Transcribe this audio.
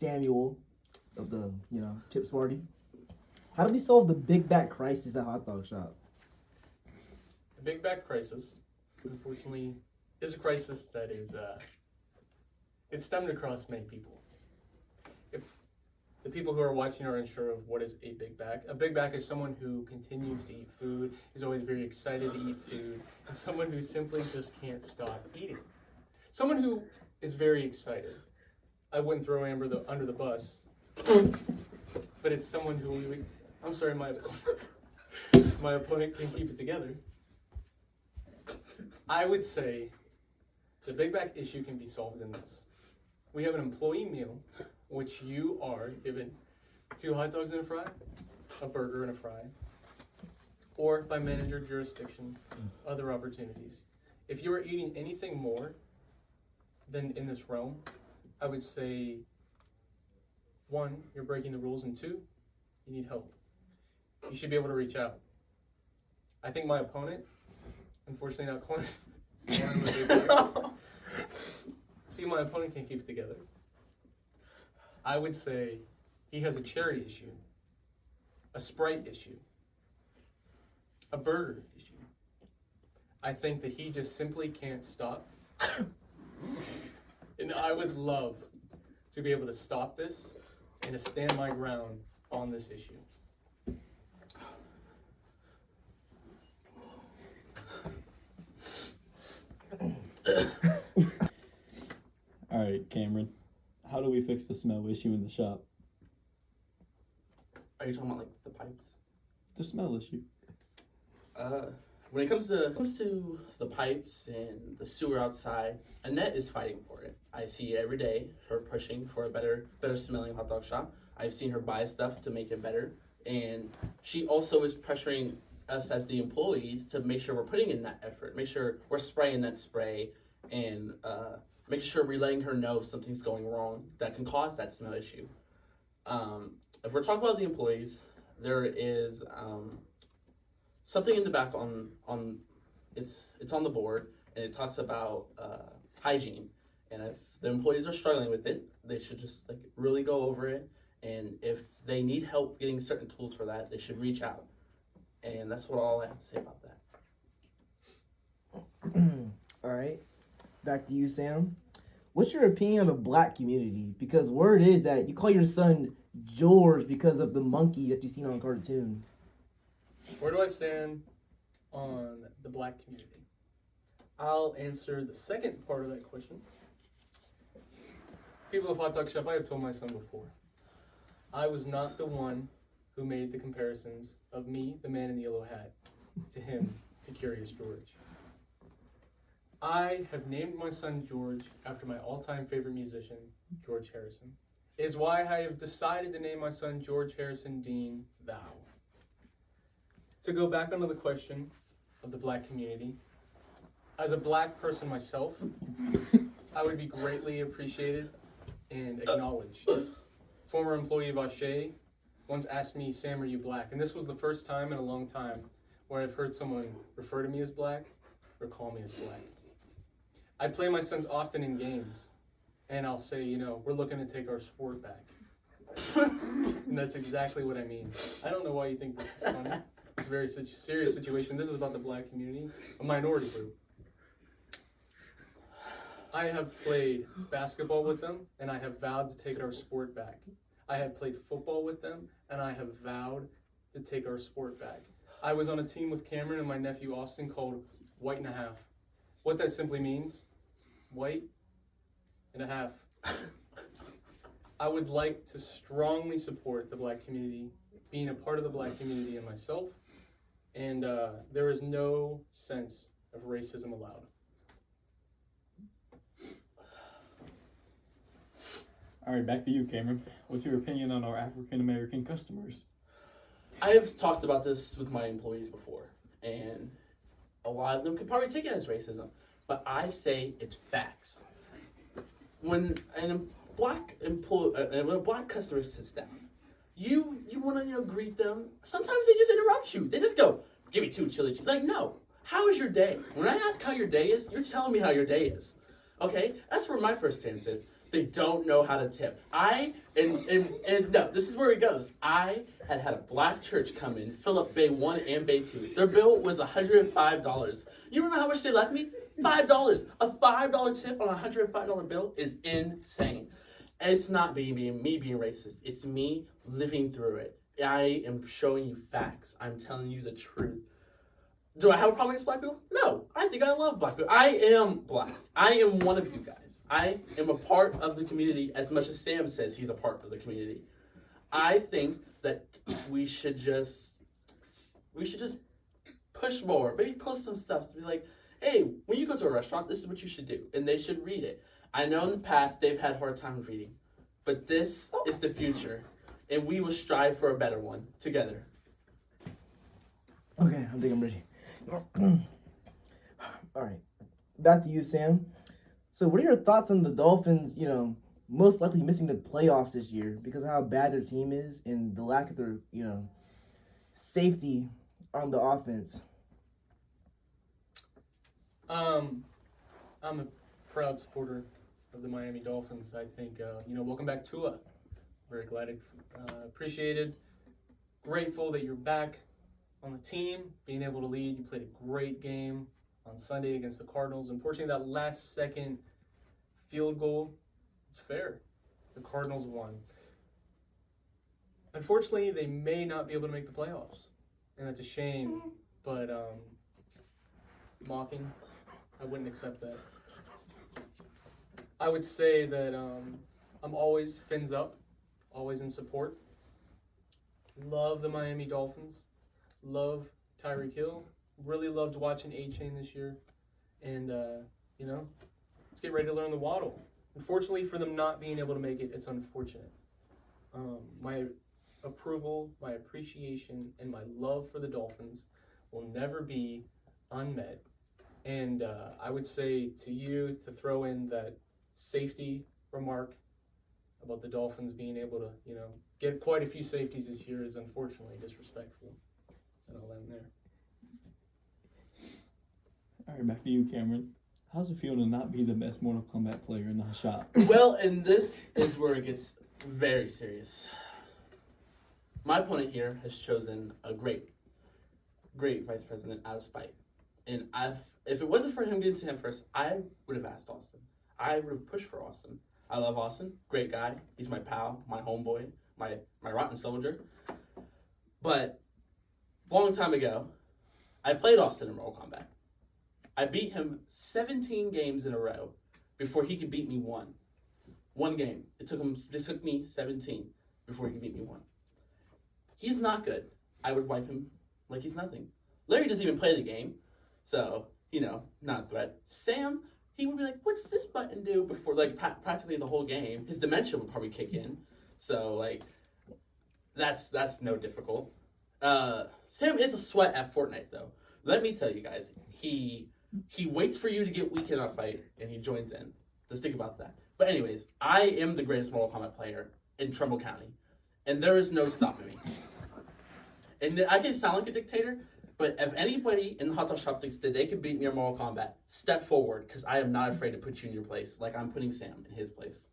Samuel of the Chips Party. How do we solve the big back crisis at Hot Dog Shop? The big back crisis, unfortunately, is a crisis that is it's stemmed across many people. If the people who are watching are unsure of what is a big back is someone who continues to eat food, is always very excited to eat food, and someone who simply just can't stop eating. Someone who is very excited. I wouldn't throw Amber under the bus, but it's someone who I'm sorry, my opponent can keep it together. I would say the big back issue can be solved in this. We have an employee meal, which you are given 2 hot dogs and a fry, a burger and a fry, or by manager jurisdiction, other opportunities. If you are eating anything more than in this realm, I would say 1, you're breaking the rules, and 2, you need help. You should be able to reach out. I think my opponent, unfortunately not calling see, my opponent can't keep it together. I would say he has a cherry issue, a Sprite issue, a burger issue. I think that he just simply can't stop. And I would love to be able to stop this and to stand my ground on this issue. All right, Cameron, how do we fix the smell issue in the shop? Are you talking about like the pipes? The smell issue. When it comes to the pipes and the sewer outside, Annette is fighting for it. I see every day her pushing for a better smelling hot dog shop. I've seen her buy stuff to make it better, and she also is pressuring us as the employees to make sure we're putting in that effort, make sure we're spraying that spray, and making sure we're letting her know something's going wrong that can cause that smell issue. If we're talking about the employees, there is something in the back on it's on the board, and it talks about hygiene. And if the employees are struggling with it, they should just like really go over it. And if they need help getting certain tools for that, they should reach out. And that's all I have to say about that. All right, back to you, Sam. What's your opinion on the black community? Because word is that you call your son George because of the monkey that you seen on a cartoon. Where do I stand on the black community? I'll answer the second part of that question. People of Hot Dog Shop, I have told my son before, I was not the one who made the comparisons of me, the man in the yellow hat, to him, to Curious George. I have named my son George after my all-time favorite musician, George Harrison. It is why I have decided to name my son George Harrison Dean Thou. To go back onto the question of the black community, as a black person myself, I would be greatly appreciated and acknowledged. Former employee of Ashe once asked me, Sam, are you black? And this was the first time in a long time where I've heard someone refer to me as black or call me as black. I play my sons often in games, and I'll say, we're looking to take our sport back. And that's exactly what I mean. I don't know why you think this is funny. It's a very serious situation. This is about the black community, a minority group. I have played basketball with them, and I have vowed to take our sport back. I have played football with them, and I have vowed to take our sport back. I was on a team with Cameron and my nephew Austin called White and a Half. What that simply means, white and a half. I would like to strongly support the black community, being a part of the black community and myself, and there is no sense of racism allowed. All right, back to you, Cameron. What's your opinion on our African American customers? I have talked about this with my employees before, and a lot of them could probably take it as racism, but I say it's facts. When a black customer sits down, you want to greet them. Sometimes they just interrupt you. They just go, "Give me 2 chili cheese." Like, no. How is your day? When I ask how your day is, you're telling me how your day is. Okay, that's where my first stance is. They don't know how to tip. And no, this is where it goes. I had a black church come in, fill up Bay 1 and Bay 2. Their bill was $105. You don't know how much they left me? $5. A $5 tip on a $105 bill is insane. It's not me being racist. It's me living through it. I am showing you facts. I'm telling you the truth. Do I have a problem against black people? No. I think I love black people. I am black. I am one of you guys. I am a part of the community as much as Sam says he's a part of the community. I think that we should just push more. Maybe post some stuff to be like, hey, when you go to a restaurant, this is what you should do. And they should read it. I know in the past they've had hard times reading. But this is the future. And we will strive for a better one together. Okay, I think I'm ready. All right, back to you, Sam. So, what are your thoughts on the Dolphins? Most likely missing the playoffs this year because of how bad their team is and the lack of their, safety on the offense. I'm a proud supporter of the Miami Dolphins. I think, welcome back, Tua. Very glad, appreciated, grateful that you're back on the team, being able to lead. You played a great game on Sunday against the Cardinals. Unfortunately, that last-second field goal, it's fair. The Cardinals won. Unfortunately, they may not be able to make the playoffs, and that's a shame, but mocking, I wouldn't accept that. I would say that I'm always fins up, always in support. Love the Miami Dolphins. Love Tyreek Hill. Really loved watching A-Chain this year. And, let's get ready to learn the waddle. Unfortunately, for them not being able to make it, it's unfortunate. My approval, my appreciation, and my love for the Dolphins will never be unmet. And I would say to you to throw in that safety remark about the Dolphins being able to, get quite a few safeties this year is unfortunately disrespectful. And I'll end there. All right, back to you, Cameron. How's it feel to not be the best Mortal Kombat player in the shop? Well, and this is where it gets very serious. My opponent here has chosen a great vice president out of spite. And if it wasn't for him getting to him first, I would have asked Austin. I would have pushed for Austin. I love Austin. Great guy. He's my pal, my homeboy, my rotten soldier. But long time ago, I played Austin in Mortal Kombat. I beat him 17 games in a row before he could beat me one. One game. It took me 17 before he could beat me one. He's not good. I would wipe him like he's nothing. Larry doesn't even play the game, so, not a threat. Sam, he would be like, what's this button do before, practically the whole game. His dementia would probably kick in. So, that's no difficult. Sam is a sweat at Fortnite, though. Let me tell you guys, he waits for you to get weak in a fight, and he joins in. Just think about that. But anyways, I am the greatest Mortal Kombat player in Trumbull County, and there is no stopping me. And I can sound like a dictator, but if anybody in the hot dog shop thinks that they can beat me in Mortal Kombat, step forward, because I am not afraid to put you in your place, like I'm putting Sam in his place.